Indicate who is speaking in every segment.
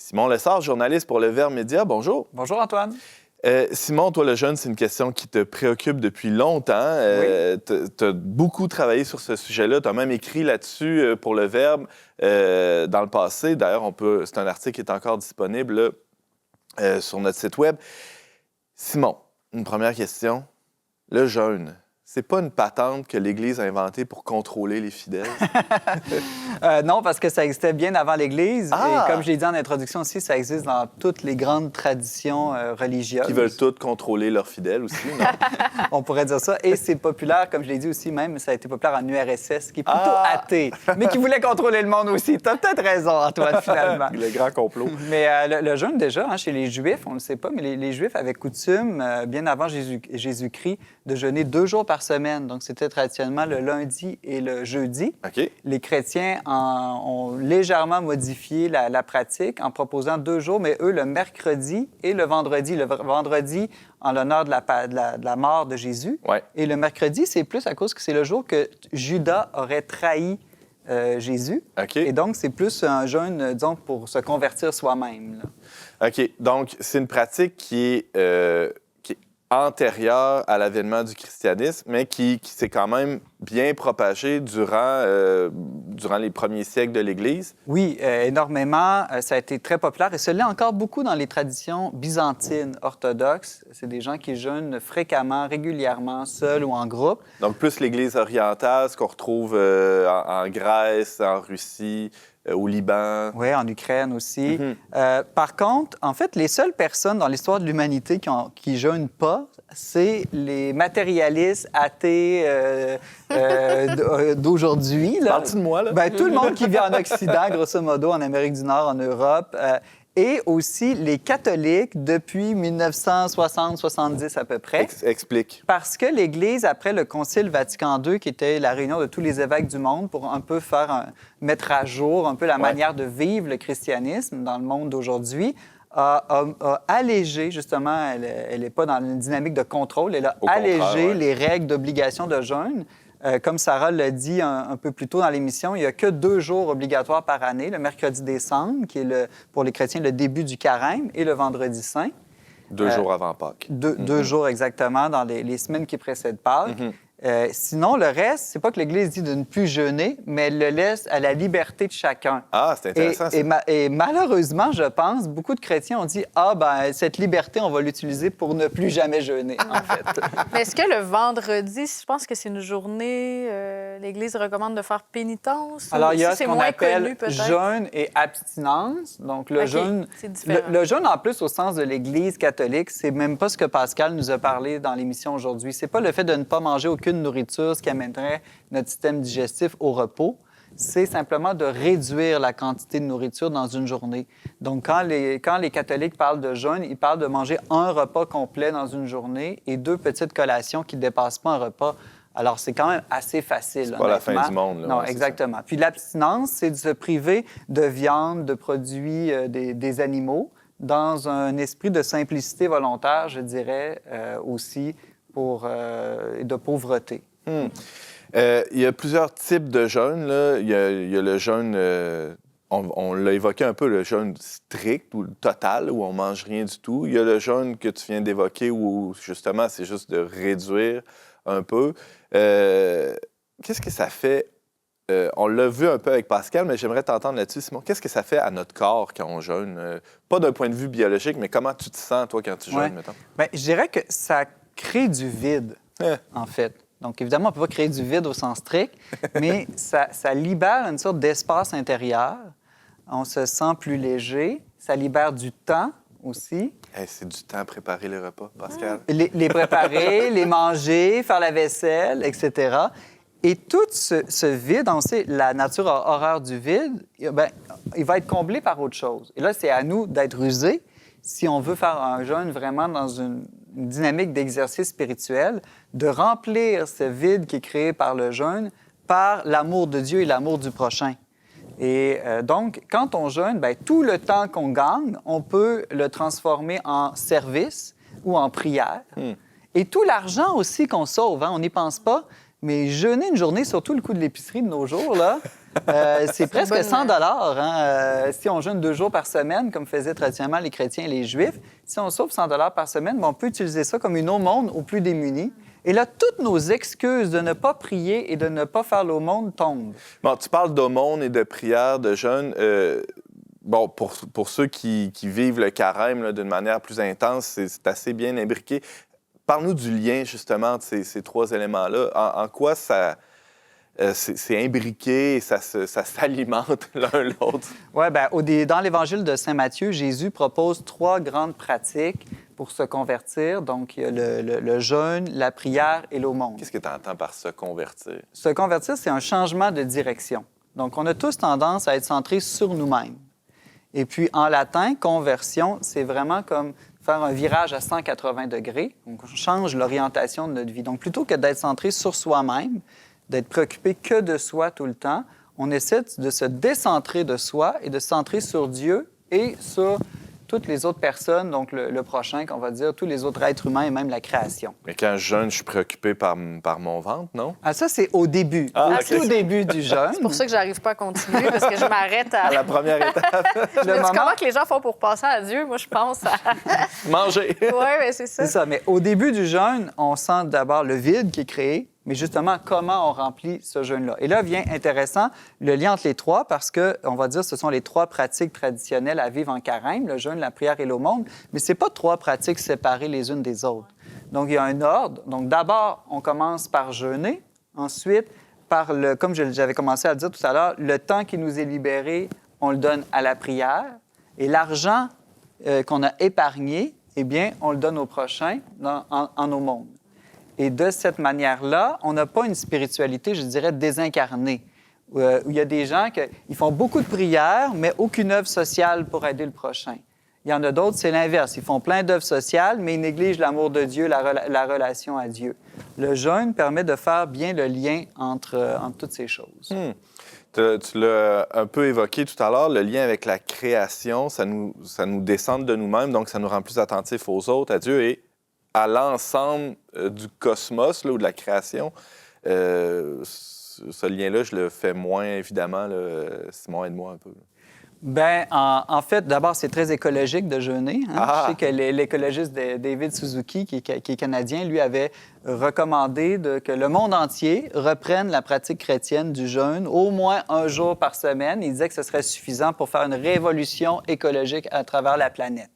Speaker 1: Simon Lessard, journaliste pour Le Verbe Média. Bonjour.
Speaker 2: Bonjour, Antoine.
Speaker 1: Simon, toi, le jeûne, c'est une question qui te préoccupe depuis longtemps.
Speaker 2: Oui.
Speaker 1: Tu as beaucoup travaillé sur ce sujet-là. Tu as même écrit là-dessus pour Le Verbe dans le passé. D'ailleurs, c'est un article qui est encore disponible là, sur notre site Web. Simon, une première question. Le jeûne, c'est pas une patente que l'Église a inventée pour contrôler les fidèles?
Speaker 2: Non, parce que ça existait bien avant l'Église.
Speaker 1: Ah!
Speaker 2: Et comme je l'ai dit en introduction aussi, ça existe dans toutes les grandes traditions religieuses.
Speaker 1: Qui veulent toutes contrôler leurs fidèles aussi, non?
Speaker 2: On pourrait dire ça. Et c'est populaire, comme je l'ai dit aussi, même, ça a été populaire en URSS, qui est plutôt athée, mais qui voulait contrôler le monde aussi. Tu as peut-être raison, Antoine, finalement.
Speaker 1: Le grand complot.
Speaker 2: Mais le jeûne, déjà, chez les Juifs, on ne le sait pas, mais les Juifs avaient coutume, bien avant Jésus-Christ, de jeûner 2 jours par semaine. Donc, c'était traditionnellement le lundi et le jeudi.
Speaker 1: OK.
Speaker 2: Les chrétiens ont légèrement modifié la pratique en proposant 2 jours, mais eux, le mercredi et le vendredi. Le vendredi, en l'honneur de la mort de Jésus.
Speaker 1: Ouais.
Speaker 2: Et le mercredi, c'est plus à cause que c'est le jour que Judas aurait trahi Jésus.
Speaker 1: OK.
Speaker 2: Et donc, c'est plus un jeûne, disons, pour se convertir soi-même, là.
Speaker 1: OK. Donc, c'est une pratique qui est antérieure à l'avènement du christianisme, mais qui s'est quand même bien propagée durant les premiers siècles de l'Église.
Speaker 2: Oui, énormément. Ça a été très populaire et ça l'est encore beaucoup dans les traditions byzantines orthodoxes. C'est des gens qui jeûnent fréquemment, régulièrement, seuls ou en groupe.
Speaker 1: Donc, plus l'Église orientale, ce qu'on retrouve en Grèce, en Russie, au Liban.
Speaker 2: Oui, en Ukraine aussi.
Speaker 1: Mm-hmm.
Speaker 2: Par contre, en fait, les seules personnes dans l'histoire de l'humanité qui jeûnent pas, c'est les matérialistes athées d'aujourd'hui.
Speaker 1: Parle-tu de moi, là?
Speaker 2: Ben, tout le monde qui vit en Occident, grosso modo, en Amérique du Nord, en Europe, et aussi les catholiques depuis 1960-70 à peu près.
Speaker 1: Explique.
Speaker 2: Parce que l'Église, après le Concile Vatican II, qui était la réunion de tous les évêques du monde pour un peu mettre à jour un peu la manière de vivre le christianisme dans le monde d'aujourd'hui, a allégé, justement, elle n'est pas dans une dynamique de contrôle, elle a allégé les règles d'obligation de jeûne. Comme Sarah l'a dit un peu plus tôt dans l'émission, il n'y a que 2 jours obligatoires par année, le mercredi des Cendres, qui est pour les chrétiens le début du carême, et le vendredi saint.
Speaker 1: 2 jours avant Pâques.
Speaker 2: 2 jours exactement dans les semaines qui précèdent Pâques. Sinon, le reste, c'est pas que l'Église dit de ne plus jeûner, mais elle le laisse à la liberté de chacun.
Speaker 1: Ah, c'est intéressant, ça.
Speaker 2: Et malheureusement, je pense, beaucoup de chrétiens ont dit « Ah, ben cette liberté, on va l'utiliser pour ne plus jamais jeûner, en fait. »
Speaker 3: Mais est-ce que le vendredi, je pense que c'est une journée, l'Église recommande de faire pénitence?
Speaker 2: Alors, il y a
Speaker 3: si
Speaker 2: ce qu'on appelle jeûne et abstinence. Donc, le jeûne...
Speaker 3: C'est différent.
Speaker 2: Le jeûne, en plus, au sens de l'Église catholique, c'est même pas ce que Pascal nous a parlé dans l'émission aujourd'hui. C'est pas le fait de ne pas manger aucune nourriture, ce qui amènerait notre système digestif au repos. C'est simplement de réduire la quantité de nourriture dans une journée. Donc, quand les catholiques parlent de jeûne, ils parlent de manger un repas complet dans une journée et 2 petites collations qui ne dépassent pas un repas. Alors, c'est quand même assez facile.
Speaker 1: C'est pas la fin du monde, là.
Speaker 2: Non,
Speaker 1: ouais,
Speaker 2: exactement. Puis l'abstinence, c'est de se priver de viande, de produits des animaux, dans un esprit de simplicité volontaire, je dirais, aussi, de pauvreté.
Speaker 1: Il y a plusieurs types de jeûne, là. Il y a le jeûne, on l'a évoqué un peu, le jeûne strict ou le total, où on ne mange rien du tout. Il y a le jeûne que tu viens d'évoquer, où justement, c'est juste de réduire un peu. Qu'est-ce que ça fait? On l'a vu un peu avec Pascal, mais j'aimerais t'entendre là-dessus, Simon. Qu'est-ce que ça fait à notre corps quand on jeûne? Pas d'un point de vue biologique, mais comment tu te sens, toi, quand tu jeûnes, mettons?
Speaker 2: Bien, je dirais que ça crée du vide, en fait. Donc, évidemment, on ne peut pas créer du vide au sens strict, mais ça libère une sorte d'espace intérieur. On se sent plus léger. Ça libère du temps aussi.
Speaker 1: Hey, c'est du temps à préparer les repas, Pascal.
Speaker 2: Les préparer, les manger, faire la vaisselle, etc. Et tout ce vide, on sait, la nature a horreur du vide, bien, il va être comblé par autre chose. Et là, c'est à nous d'être rusés si on veut faire un jeûne vraiment dans une dynamique d'exercice spirituel, de remplir ce vide qui est créé par le jeûne par l'amour de Dieu et l'amour du prochain. Et donc, quand on jeûne, bien, tout le temps qu'on gagne, on peut le transformer en service ou en prière. Et tout l'argent aussi qu'on sauve, hein, on n'y pense pas, mais jeûner une journée, surtout le coût de l'épicerie de nos jours, là, C'est presque
Speaker 3: bonne-
Speaker 2: 100 si on jeûne 2 jours par semaine, comme faisaient traditionnellement les chrétiens et les Juifs, si on sauve 100 par semaine, on peut utiliser ça comme une aumône aux plus démunis. Et là, toutes nos excuses de ne pas prier et de ne pas faire l'aumône tombent.
Speaker 1: Bon, tu parles d'aumône et de prière, de jeûne. Bon, pour ceux qui vivent le carême là, d'une manière plus intense, c'est assez bien imbriqué. Parle-nous du lien, justement, entre ces 3 éléments-là. En quoi ça... c'est imbriqué et ça s'alimente l'un l'autre.
Speaker 2: Oui, bien, dans l'Évangile de Saint Matthieu, Jésus propose 3 grandes pratiques pour se convertir. Donc, il y a le jeûne, la prière et l'aumône.
Speaker 1: Qu'est-ce que tu entends par se convertir?
Speaker 2: Se convertir, c'est un changement de direction. Donc, on a tous tendance à être centrés sur nous-mêmes. Et puis, en latin, conversion, c'est vraiment comme faire un virage à 180 degrés. Donc, on change l'orientation de notre vie. Donc, plutôt que d'être centré sur soi-même, d'être préoccupé que de soi tout le temps, on essaie de se décentrer de soi et de se centrer sur Dieu et sur toutes les autres personnes, donc le prochain, qu'on va dire, tous les autres êtres humains et même la création.
Speaker 1: Mais quand je jeûne, je suis préoccupé par mon ventre, non?
Speaker 2: Ah, ça, c'est au début, au tout début du jeûne.
Speaker 3: C'est pour ça que j'arrive pas à continuer, parce que je m'arrête
Speaker 1: À la première étape,
Speaker 3: Je me dis, comment que les gens font pour passer à Dieu? Moi, je pense à...
Speaker 1: manger.
Speaker 3: Oui, mais c'est ça.
Speaker 2: C'est ça, mais au début du jeûne, on sent d'abord le vide qui est créé, mais justement, comment on remplit ce jeûne-là. Et là vient intéressant le lien entre les 3, parce que, on va dire, ce sont les 3 pratiques traditionnelles à vivre en carême, le jeûne, la prière et l'aumône, mais ce n'est pas 3 pratiques séparées les unes des autres. Donc, il y a un ordre. Donc, d'abord, on commence par jeûner. Ensuite, comme j'avais commencé à le dire tout à l'heure, le temps qui nous est libéré, on le donne à la prière. Et l'argent qu'on a épargné, eh bien, on le donne au prochain en aumône. Et de cette manière-là, on n'a pas une spiritualité, je dirais, désincarnée, où il y a des gens qui font beaucoup de prières, mais aucune œuvre sociale pour aider le prochain. Il y en a d'autres, c'est l'inverse. Ils font plein d'œuvres sociales, mais ils négligent l'amour de Dieu, la relation à Dieu. Le jeûne permet de faire bien le lien entre toutes ces choses.
Speaker 1: Tu l'as un peu évoqué tout à l'heure, le lien avec la création, ça nous descend de nous-mêmes, donc ça nous rend plus attentifs aux autres, à Dieu et à l'ensemble du cosmos là, ou de la création. Ce lien-là, je le fais moins, évidemment. Là. Simon, aide-moi un peu.
Speaker 2: Bien, en fait, d'abord, c'est très écologique de jeûner. Hein?
Speaker 1: Ah!
Speaker 2: Je sais que l'écologiste David Suzuki, qui est canadien, lui avait recommandé que le monde entier reprenne la pratique chrétienne du jeûne au moins 1 jour par semaine. Il disait que ce serait suffisant pour faire une révolution écologique à travers la planète.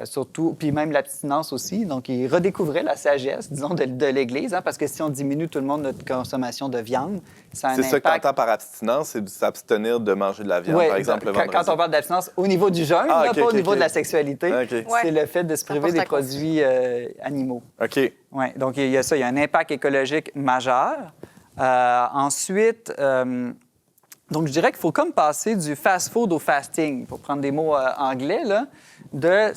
Speaker 2: Surtout, puis même l'abstinence aussi. Donc, il redécouvrait la sagesse, disons, de l'Église, hein, parce que si on diminue tout le monde notre consommation de viande, ça a un impact...
Speaker 1: C'est ça que tu entends par abstinence, c'est de s'abstenir de manger de la viande, par exemple, le vendredi.
Speaker 2: Quand on parle d'abstinence au niveau du jeûne, pas au niveau de la sexualité, c'est le fait de se priver des produits animaux.
Speaker 1: OK.
Speaker 2: Oui, donc il y a ça, il y a un impact écologique majeur. Ensuite... donc, je dirais qu'il faut comme passer du fast-food au fasting, pour prendre des mots anglais, là, de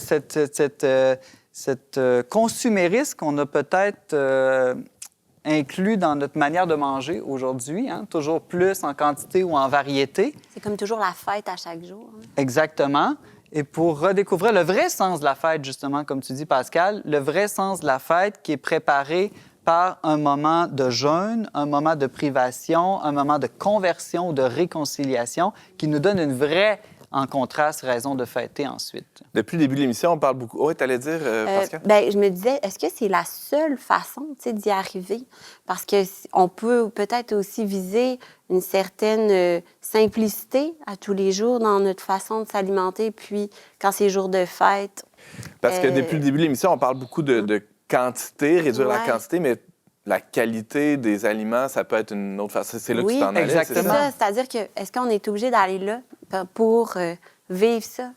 Speaker 2: cette consumérisme qu'on a peut-être inclus dans notre manière de manger aujourd'hui, hein, toujours plus en quantité ou en variété.
Speaker 4: C'est comme toujours la fête à chaque jour. Hein.
Speaker 2: Exactement. Et pour redécouvrir le vrai sens de la fête, justement, comme tu dis, Pascal, le vrai sens de la fête qui est préparé par un moment de jeûne, un moment de privation, un moment de conversion ou de réconciliation qui nous donne une vraie, en contraste, raison de fêter ensuite.
Speaker 1: Depuis le début de l'émission, on parle beaucoup... Oui, tu allais dire, Pascal?
Speaker 4: Bien, je me disais, est-ce que c'est la seule façon d'y arriver? Parce qu'on peut peut-être aussi viser une certaine simplicité à tous les jours dans notre façon de s'alimenter, puis quand c'est jour de fête...
Speaker 1: Parce que depuis le début de l'émission, on parle beaucoup de quantité, réduire la quantité, mais la qualité des aliments, ça peut être une autre façon. C'est là que tu t'en allais,
Speaker 2: exactement.
Speaker 1: c'est ça?
Speaker 4: C'est-à-dire que, est-ce qu'on est obligé d'aller là pour vivre ça?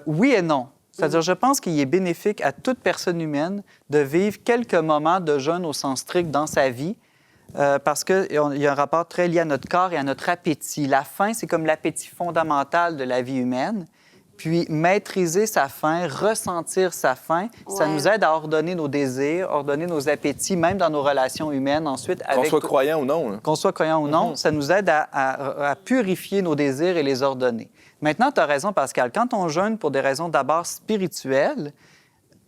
Speaker 2: Oui et non. C'est-à-dire, je pense qu'il est bénéfique à toute personne humaine de vivre quelques moments de jeûne au sens strict dans sa vie, parce qu'il y a un rapport très lié à notre corps et à notre appétit. La faim, c'est comme l'appétit fondamental de la vie humaine. Puis maîtriser sa faim, ressentir sa faim, ça nous aide à ordonner nos désirs, ordonner nos appétits, même dans nos relations humaines. Ensuite,
Speaker 1: qu'on soit croyant ou non.
Speaker 2: Qu'on soit croyant ou non, ça nous aide à purifier nos désirs et les ordonner. Maintenant, tu as raison, Pascal. Quand on jeûne pour des raisons d'abord spirituelles,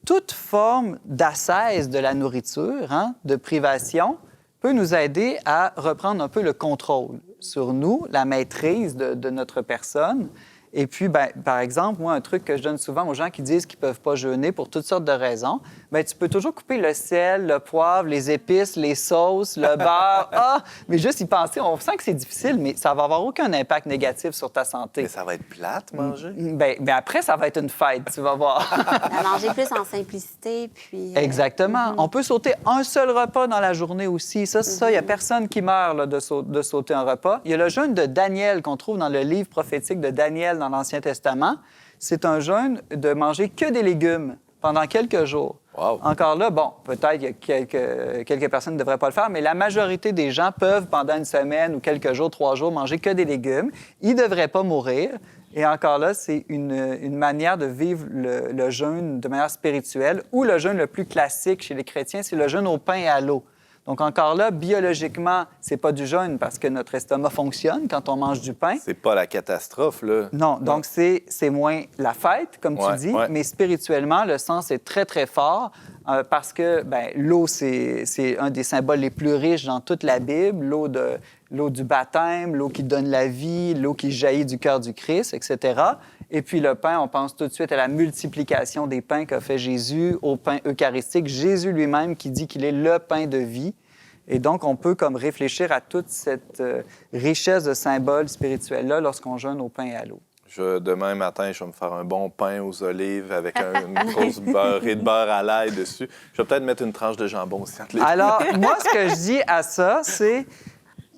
Speaker 2: toute forme d'ascèse de la nourriture, hein, de privation, peut nous aider à reprendre un peu le contrôle sur nous, la maîtrise de notre personne. Et puis, ben, par exemple, moi, un truc que je donne souvent aux gens qui disent qu'ils ne peuvent pas jeûner pour toutes sortes de raisons, ben, tu peux toujours couper le sel, le poivre, les épices, les sauces, le beurre. Mais juste y penser, on sent que c'est difficile, mais ça va avoir aucun impact négatif sur ta santé.
Speaker 1: Mais ça va être plate, manger.
Speaker 2: Ben, après, ça va être une fête, tu vas voir.
Speaker 4: À manger plus en simplicité, puis...
Speaker 2: Exactement. On peut sauter un seul repas dans la journée aussi. Ça, il n'y a personne qui meurt là, de sauter un repas. Il y a le jeûne de Daniel qu'on trouve dans le livre prophétique de Daniel dans l'Ancien Testament. C'est un jeûne de manger que des légumes pendant quelques jours.
Speaker 1: Wow.
Speaker 2: Encore là, bon, peut-être qu'il y a quelques personnes ne devraient pas le faire, mais la majorité des gens peuvent, pendant une semaine ou quelques jours, 3 jours, manger que des légumes. Ils ne devraient pas mourir. Et encore là, c'est une manière de vivre le jeûne de manière spirituelle, ou le jeûne le plus classique chez les chrétiens, c'est le jeûne au pain et à l'eau. Donc encore là, biologiquement, c'est pas du jeûne parce que notre estomac fonctionne quand on mange du pain.
Speaker 1: C'est pas la catastrophe, là.
Speaker 2: Non, donc c'est moins la fête, comme tu dis, mais spirituellement, le sens est très, très fort parce que ben, l'eau, c'est un des symboles les plus riches dans toute la Bible. L'eau du baptême, l'eau qui donne la vie, l'eau qui jaillit du cœur du Christ, etc. Et puis le pain, on pense tout de suite à la multiplication des pains qu'a fait Jésus, au pain eucharistique. Jésus lui-même qui dit qu'il est le pain de vie. Et donc, on peut comme réfléchir à toute cette richesse de symboles spirituels-là lorsqu'on jeûne au pain et à l'eau.
Speaker 1: Demain matin, je vais me faire un bon pain aux olives avec une grosse beurrée de beurre à l'ail dessus. Je vais peut-être mettre une tranche de jambon aussi entre les deux.
Speaker 2: Alors, moi, ce que je dis à ça, c'est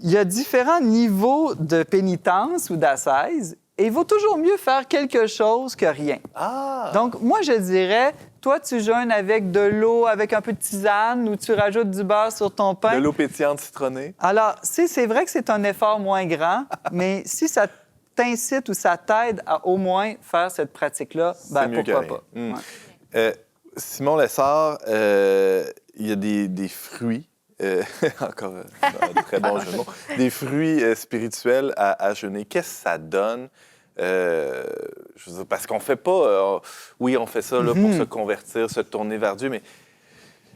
Speaker 2: il y a différents niveaux de pénitence ou d'ascèse. Et il vaut toujours mieux faire quelque chose que rien.
Speaker 1: Ah!
Speaker 2: Donc, moi, je dirais, toi, tu jeûnes avec de l'eau, avec un peu de tisane, ou tu rajoutes du beurre sur ton pain.
Speaker 1: De l'eau pétillante citronnée.
Speaker 2: Alors, c'est vrai que c'est un effort moins grand, mais si ça t'incite ou ça t'aide à au moins faire cette pratique-là, ben pourquoi pas.
Speaker 1: Ouais. Simon Lessard, il y a des fruits. Encore un très bon jeu de mots. Des fruits spirituels à jeûner. Qu'est-ce que ça donne? Je veux dire, parce qu'on fait pas... oui, on fait ça là, pour se convertir, se tourner vers Dieu, mais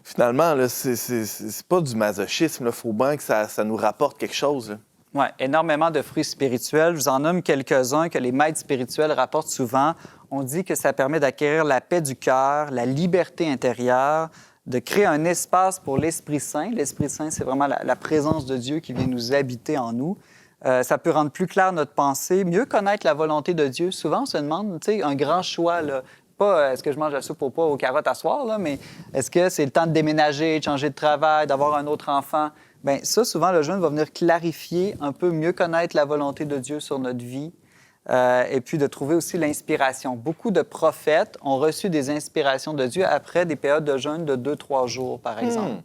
Speaker 1: finalement, là, c'est pas du masochisme. Il faut bien que ça nous rapporte quelque chose.
Speaker 2: Oui, énormément de fruits spirituels. Je vous en nomme quelques-uns que les maîtres spirituels rapportent souvent. On dit que ça permet d'acquérir la paix du cœur, la liberté intérieure, de créer un espace pour l'Esprit Saint. L'Esprit Saint, c'est vraiment la présence de Dieu qui vient nous habiter en nous. Ça peut rendre plus clair notre pensée, mieux connaître la volonté de Dieu. Souvent, on se demande, tu sais, un grand choix, là. Pas est-ce que je mange la soupe aux carottes à soir, là, mais est-ce que c'est le temps de déménager, de changer de travail, d'avoir un autre enfant? Bien, ça, souvent, le jeûne va venir clarifier un peu, mieux connaître la volonté de Dieu sur notre vie. Et puis de trouver aussi l'inspiration. Beaucoup de prophètes ont reçu des inspirations de Dieu après des périodes de jeûne de 2-3 jours, par exemple.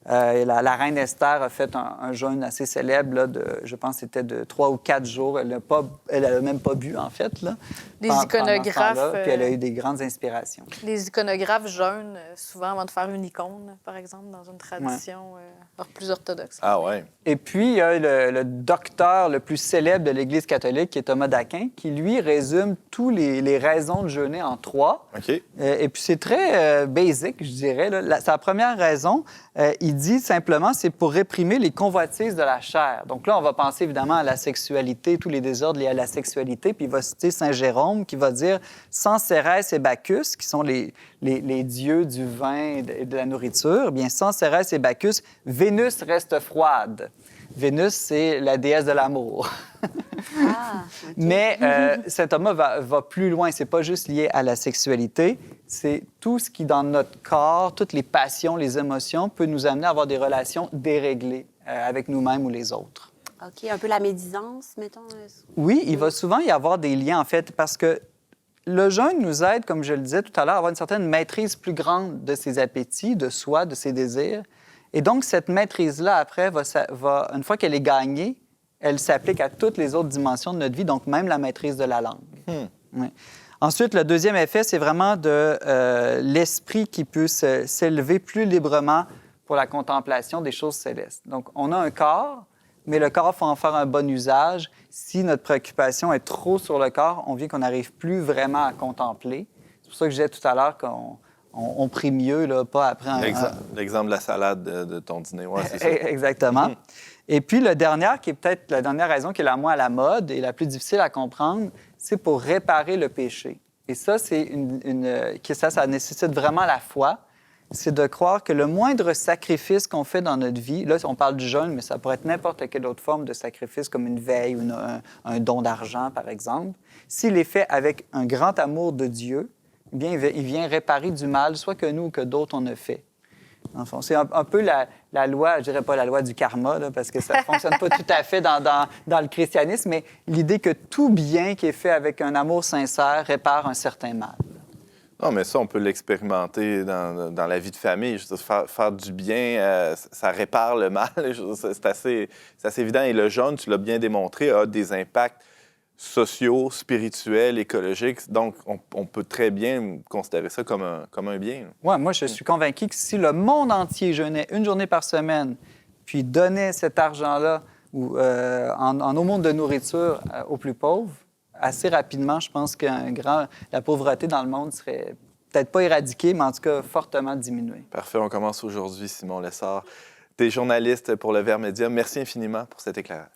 Speaker 2: La reine Esther a fait un jeûne assez célèbre, là, je pense que c'était de 3 ou 4 jours. Elle n'a même pas bu, en fait. Là,
Speaker 3: les iconographes...
Speaker 2: Puis elle a eu des grandes inspirations.
Speaker 3: Les iconographes jeûnent souvent avant de faire une icône, par exemple, dans une tradition plus orthodoxe.
Speaker 1: Ah ouais.
Speaker 2: Et puis, il y a le docteur le plus célèbre de l'Église catholique, qui est Thomas d'Aquin, qui, lui, résume tous les raisons de jeûner en 3.
Speaker 1: OK.
Speaker 2: Et puis, c'est très basic, je dirais. Là. Sa première raison, il dit simplement, c'est pour réprimer les convoitises de la chair. Donc là, on va penser évidemment à la sexualité, tous les désordres liés à la sexualité. Puis il va citer Saint Jérôme qui va dire « Sans Cérès et Bacchus », qui sont les dieux du vin et de la nourriture, bien sans Cérès et Bacchus, Vénus reste froide. Vénus, c'est la déesse de l'amour. Okay. Mais saint Thomas va plus loin. C'est pas juste lié à la sexualité. C'est tout ce qui, dans notre corps, toutes les passions, les émotions, peut nous amener à avoir des relations déréglées avec nous-mêmes ou les autres.
Speaker 4: OK. Un peu la médisance, mettons.
Speaker 2: Oui, il va souvent y avoir des liens, en fait, parce que le jeûne nous aide, comme je le disais tout à l'heure, à avoir une certaine maîtrise plus grande de ses appétits, de soi, de ses désirs. Et donc, cette maîtrise-là, après, une fois qu'elle est gagnée, elle s'applique à toutes les autres dimensions de notre vie, donc même la maîtrise de la langue. Oui. Ensuite, le deuxième effet, c'est vraiment de l'esprit qui peut s'élever plus librement pour la contemplation des choses célestes. Donc, on a un corps, mais le corps, il faut en faire un bon usage. Si notre préoccupation est trop sur le corps, on vient qu'on n'arrive plus vraiment à contempler. C'est pour ça que je disais tout à l'heure qu'on on prie mieux, là, pas après
Speaker 1: L'exemple de la salade de ton dîner, ouais, c'est ça.
Speaker 2: Exactement. Et puis, le dernier, qui est peut-être la dernière raison qui est la moins à la mode et la plus difficile à comprendre, c'est pour réparer le péché. Et ça, c'est ça nécessite vraiment la foi. C'est de croire que le moindre sacrifice qu'on fait dans notre vie, là, on parle du jeûne, mais ça pourrait être n'importe quelle autre forme de sacrifice, comme une veille ou un don d'argent, par exemple, s'il est fait avec un grand amour de Dieu, eh bien, il vient réparer du mal, soit que nous ou que d'autres on a fait. En fond, c'est un peu la loi, je dirais pas la loi du karma, là, parce que ça ne fonctionne pas tout à fait dans le christianisme, mais l'idée que tout bien qui est fait avec un amour sincère répare un certain mal.
Speaker 1: Non, mais ça, on peut l'expérimenter dans la vie de famille. Je veux dire, faire du bien, ça répare le mal. C'est assez évident. Et le jeûne, tu l'as bien démontré, a des impacts sociaux, spirituels, écologiques. Donc, on peut très bien considérer ça comme un bien.
Speaker 2: Ouais, moi, je suis convaincu que si le monde entier jeûnait une journée par semaine, puis donnait cet argent-là en aumône de nourriture aux plus pauvres, assez rapidement, je pense que la pauvreté dans le monde serait peut-être pas éradiquée, mais en tout cas fortement diminuée.
Speaker 1: Parfait. On commence aujourd'hui, Simon Lessard. Tu es journaliste pour le Verbe Média. Merci infiniment pour cet éclairage.